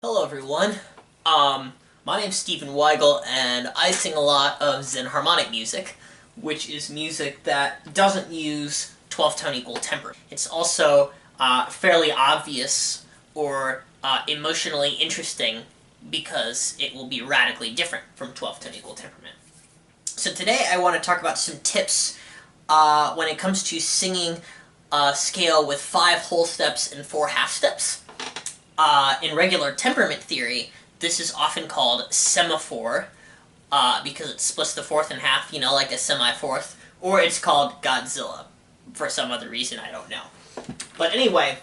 Hello everyone, my name's Stephen Weigel and I sing a lot of xenharmonic music, which is music that doesn't use 12-tone equal temper. It's also fairly obvious or emotionally interesting because it will be radically different from 12-tone equal temperament. So today I want to talk about some tips when it comes to singing a scale with 5 whole steps and 4 half steps. In regular temperament theory, this is often called semaphore, because it splits the fourth in half, you know, like a semi-fourth, or it's called Godzilla, for some other reason, I don't know. But anyway,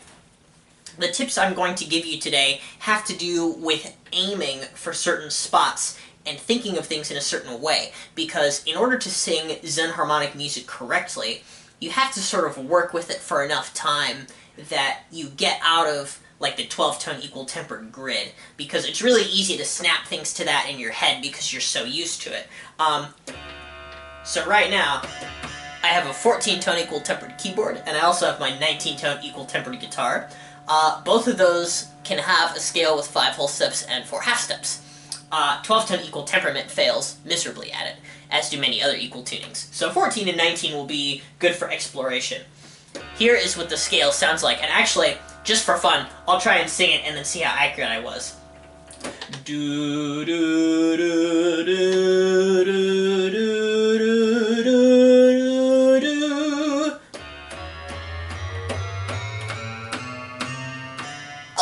the tips I'm going to give you today have to do with aiming for certain spots and thinking of things in a certain way, because in order to sing xenharmonic music correctly, you have to sort of work with it for enough time that you get out of like the 12-tone equal tempered grid, because it's really easy to snap things to that in your head because you're so used to it. So right now, I have a 14-tone equal tempered keyboard, and I also have my 19-tone equal tempered guitar. Both of those can have a scale with 5 whole steps and 4 half steps. 12-tone equal temperament fails miserably at it, as do many other equal tunings. So 14 and 19 will be good for exploration. Here is what the scale sounds like, and actually, just for fun, I'll try and sing it and then see how accurate I was. Do do do do do do do do.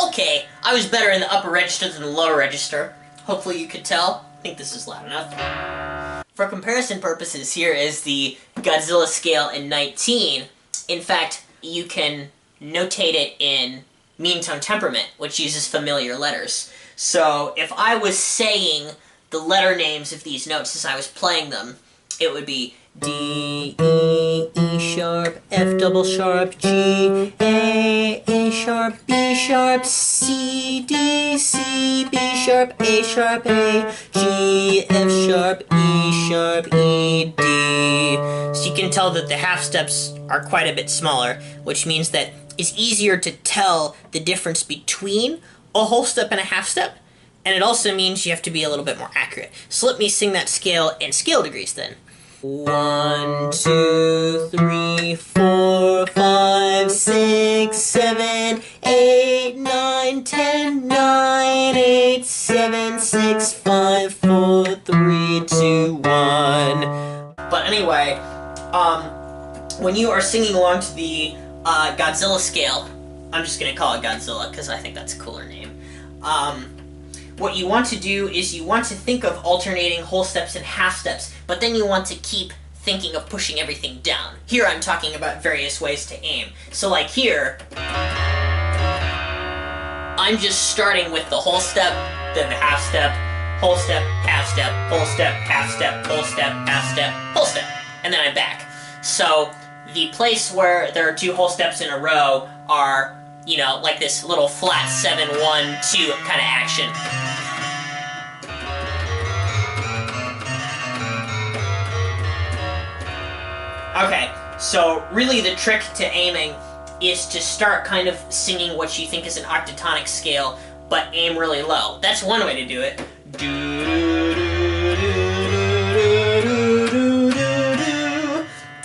Okay, I was better in the upper register than the lower register. Hopefully you could tell. I think this is loud enough. For comparison purposes, here is the Godzilla scale in 19. In fact, you can notate it in mean tone temperament, which uses familiar letters. So if I was saying the letter names of these notes as I was playing them, it would be D, E, E sharp, F double sharp, G, A sharp, B sharp, C, D, C, B sharp, A, G, F sharp, E, D. So you can tell that the half steps are quite a bit smaller, which means that it's easier to tell the difference between a whole step and a half step, and it also means you have to be a little bit more accurate. So let me sing that scale in scale degrees then. 1, 2, 3, 4, 5, 6, 7, 8, 9, 10, 9, 8, 7, 6, 5, 4, 3, 2, 1. But anyway, when you are singing along to the Godzilla scale, I'm just going to call it Godzilla because I think that's a cooler name. What you want to do is you want to think of alternating whole steps and half steps, but then you want to keep thinking of pushing everything down. Here I'm talking about various ways to aim. So like here, I'm just starting with the whole step, then the half step, whole step, half step, whole step, half step, whole step, half step, whole step, and then I'm back. So the place where there are 2 whole steps in a row are, you know, like this little flat 7, 1, 2 kind of action. Okay, so really the trick to aiming is to start kind of singing what you think is an octatonic scale, but aim really low. That's one way to do it.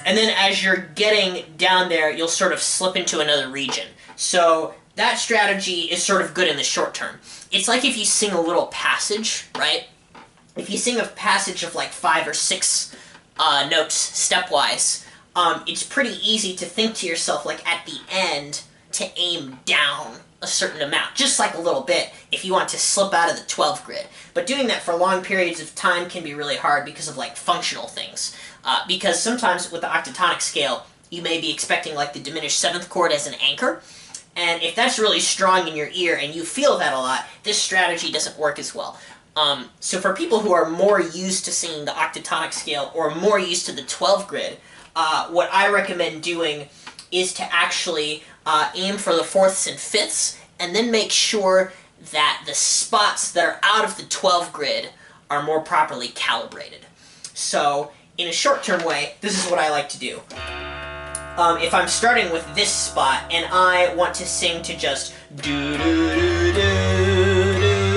And then as you're getting down there, you'll sort of slip into another region. So that strategy is sort of good in the short term. It's like if you sing a little passage, right? If you sing a passage of like 5 or 6 notes stepwise, it's pretty easy to think to yourself, like at the end, to aim down a certain amount, just like a little bit, if you want to slip out of the 12 grid. But doing that for long periods of time can be really hard because of like functional things. Because sometimes with the octatonic scale, you may be expecting like the diminished 7th chord as an anchor, and if that's really strong in your ear and you feel that a lot, this strategy doesn't work as well. So for people who are more used to singing the octatonic scale or more used to the 12 grid, what I recommend doing is to actually aim for the 4ths and 5ths, and then make sure that the spots that are out of the 12 grid are more properly calibrated. So in a short-term way, this is what I like to do. If I'm starting with this spot and I want to sing to just do do do do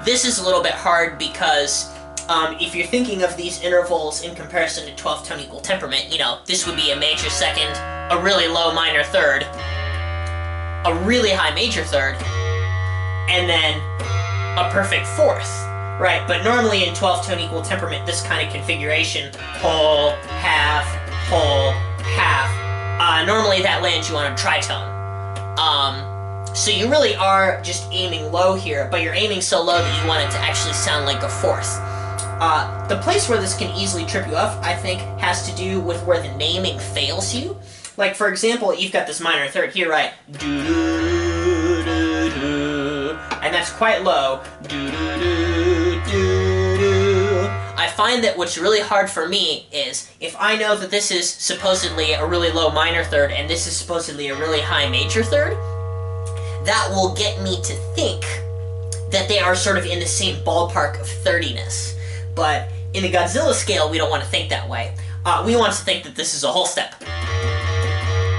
this is a little bit hard because if you're thinking of these intervals in comparison to 12th tone equal temperament, you know, this would be a major second, a really low minor third, a really high major third, and then a perfect fourth, right? But normally in 12th tone equal temperament, this kind of configuration, whole, half, normally that lands you on a tritone. So you really are just aiming low here, but you're aiming so low that you want it to actually sound like a fourth. The place where this can easily trip you up, I think, has to do with where the naming fails you. Like, for example, you've got this minor third here, right? Do-do-do-do, and that's quite low. Do-do-do-do-do. I find that what's really hard for me is, if I know that this is supposedly a really low minor third and this is supposedly a really high major third, that will get me to think that they are sort of in the same ballpark of thirdiness. But in the Godzilla scale, we don't want to think that way. We want to think that this is a whole step.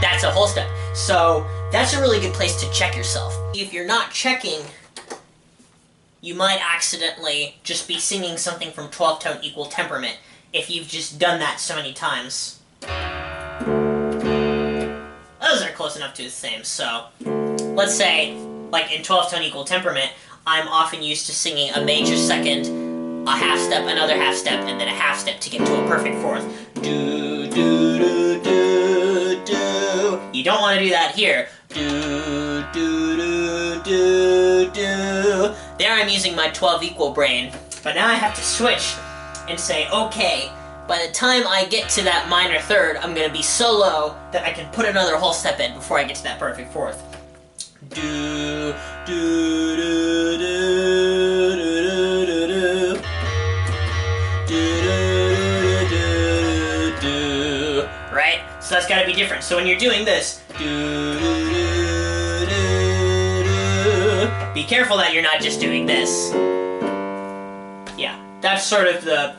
That's a whole step. So that's a really good place to check yourself. If you're not checking, you might accidentally just be singing something from 12th tone equal temperament if you've just done that so many times. Those are close enough to the same, so let's say, like in 12th tone equal temperament, I'm often used to singing a major second, a half step, another half step, and then a half step to get to a perfect fourth. Do, do, do, do, do. You don't want to do that here. Do, do, do, do, do. There I'm using my 12 equal brain, but now I have to switch and say, okay, by the time I get to that minor third, I'm going to be so low that I can put another whole step in before I get to that perfect fourth. Do, do, do, do, do, do, do, do, do, right? So that's got to be different. So when you're doing this, be careful that you're not just doing this. Yeah, that's sort of the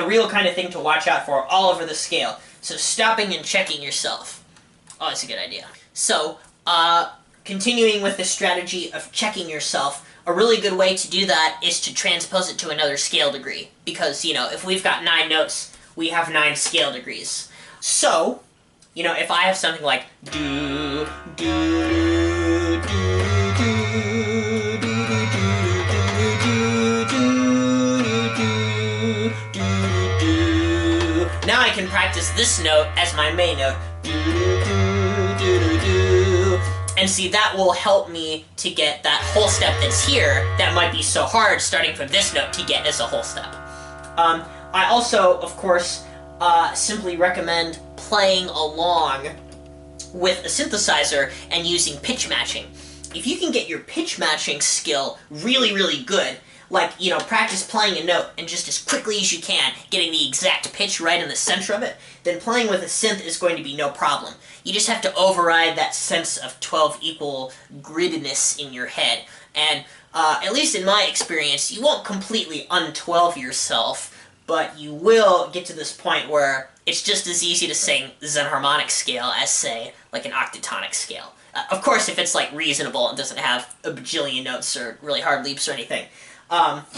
real kind of thing to watch out for all over the scale. So stopping and checking yourself. Oh, that's a good idea. So, continuing with the strategy of checking yourself, a really good way to do that is to transpose it to another scale degree. Because, you know, if we've got 9 notes, we have 9 scale degrees. So, you know, if I have something like do, do, do, do, now I can practice this note as my main note. And see, that will help me to get that whole step that's here that might be so hard starting from this note to get as a whole step. I also, of course, simply recommend playing along with a synthesizer and using pitch matching. If you can get your pitch matching skill really, really good, like, you know, practice playing a note and just as quickly as you can, getting the exact pitch right in the center of it, then playing with a synth is going to be no problem. You just have to override that sense of 12 equal griddiness in your head. And at least in my experience, you won't completely un-12 yourself, but you will get to this point where it's just as easy to sing xenharmonic scale as, say, like an octatonic scale. Of course, if it's like reasonable and doesn't have a bajillion notes or really hard leaps or anything.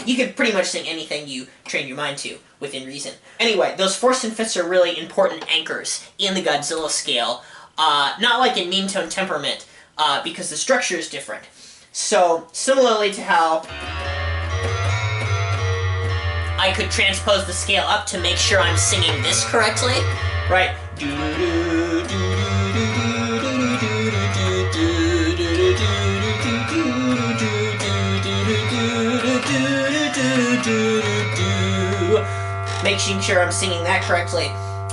You can pretty much sing anything you train your mind to, within reason. Anyway, those fourths and fifths are really important anchors in the Godzilla scale, not like in mean tone temperament, because the structure is different. So, similarly to how I could transpose the scale up to make sure I'm singing this correctly, right? Making sure I'm singing that correctly.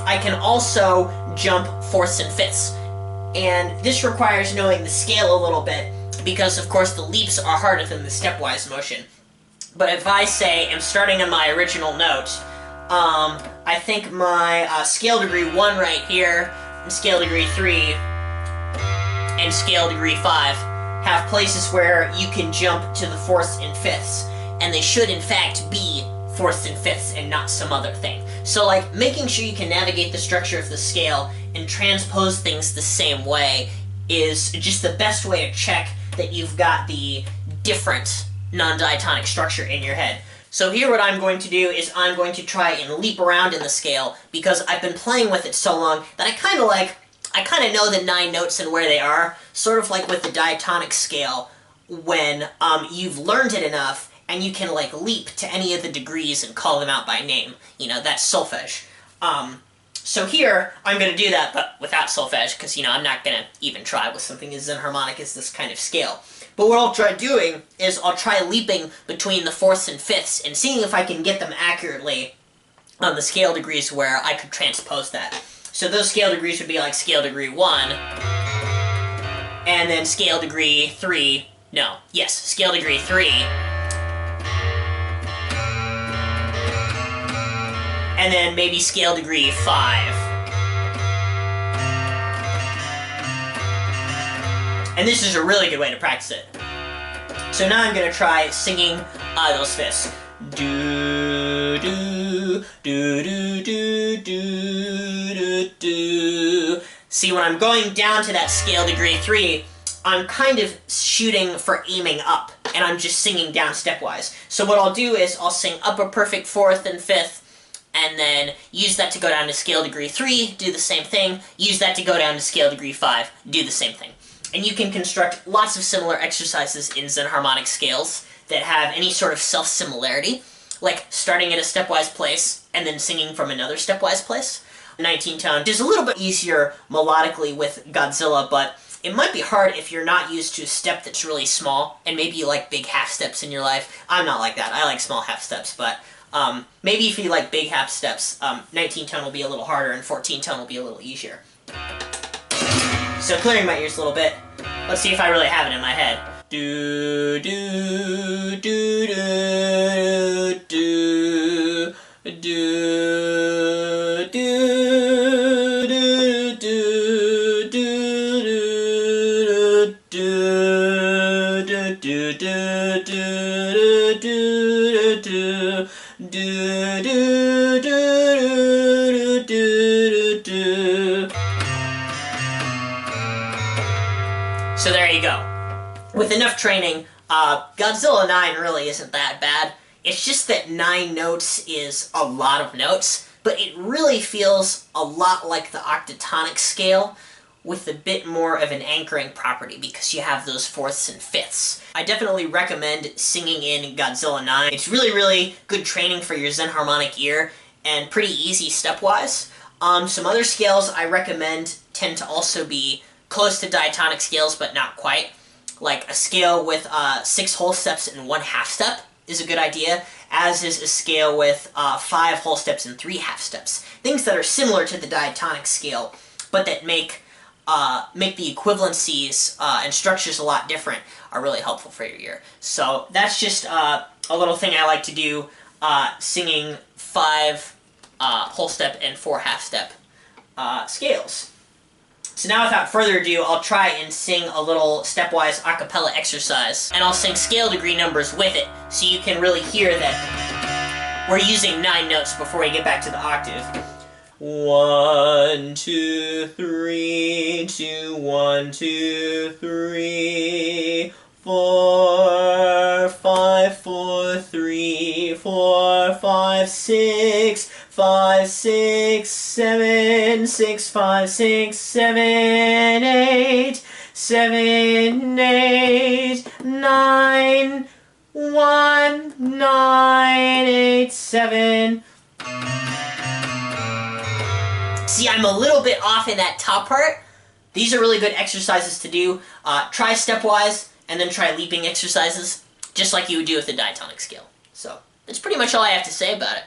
I can also jump fourths and fifths. And this requires knowing the scale a little bit, because of course the leaps are harder than the stepwise motion. But if I say I'm starting on my original note, I think my scale degree 1 right here, and scale degree 3, and scale degree 5 have places where you can jump to the fourths and fifths. And they should in fact be fourths and fifths and not some other thing. So like making sure you can navigate the structure of the scale and transpose things the same way is just the best way to check that you've got the different non-diatonic structure in your head. So here what I'm going to do is I'm going to try and leap around in the scale, because I've been playing with it so long that I kind of know the 9 notes and where they are, sort of like with the diatonic scale, when you've learned it enough and you can like leap to any of the degrees and call them out by name. You know, that's solfege. So here, I'm going to do that, but without solfege, because, you know, I'm not going to even try with something as xenharmonic as this kind of scale. But what I'll try doing is I'll try leaping between the fourths and fifths and seeing if I can get them accurately on the scale degrees where I could transpose that. So those scale degrees would be like scale degree 1, and then scale degree 3, scale degree 3, and then maybe scale degree 5. And this is a really good way to practice it. So now I'm going to try singing those fifths. Do, do, do, do, do, do, do, do. See, when I'm going down to that scale degree 3, I'm kind of shooting for aiming up, and I'm just singing down stepwise. So what I'll do is I'll sing up a perfect 4th and 5th, and then use that to go down to scale degree 3, do the same thing, use that to go down to scale degree 5, do the same thing. And you can construct lots of similar exercises in xenharmonic scales that have any sort of self-similarity, like starting at a stepwise place and then singing from another stepwise place. 19 tone is a little bit easier melodically with Godzilla, but it might be hard if you're not used to a step that's really small, and maybe you like big half steps in your life. I'm not like that. I like small half steps, but maybe if you like big half steps, 19 tone will be a little harder and 14 tone will be a little easier. So clearing my ears a little bit, let's see if I really have it in my head. Do, do, do, do, do, do, do, do, do, So there you go. With enough training, Godzilla 9 really isn't that bad. It's just that 9 notes is a lot of notes, but it really feels a lot like the octatonic scale, with a bit more of an anchoring property because you have those 4ths and 5ths. I definitely recommend singing in Godzilla 9. It's really, really good training for your xenharmonic ear and pretty easy stepwise. Some other scales I recommend tend to also be close to diatonic scales, but not quite. Like a scale with 6 whole steps and 1 half step is a good idea, as is a scale with 5 whole steps and 3 half steps. Things that are similar to the diatonic scale, but that make the equivalencies and structures a lot different are really helpful for your ear. So that's just a little thing I like to do, singing 5 whole step and 4 half step scales. So now without further ado, I'll try and sing a little stepwise a cappella exercise, and I'll sing scale degree numbers with it, so you can really hear that we're using 9 notes before we get back to the octave. 1, 2, 3, 2, 1, 2, 3, 4, 5, 4, 3, 4, 5, 6, 5, 6, 7, 6, 5, 6, 7, 8, 7, 8, 9, 1, 9, 8, 7. See, I'm a little bit off in that top part. These are really good exercises to do. Try stepwise, and then try leaping exercises, just like you would do with the diatonic scale. So, that's pretty much all I have to say about it.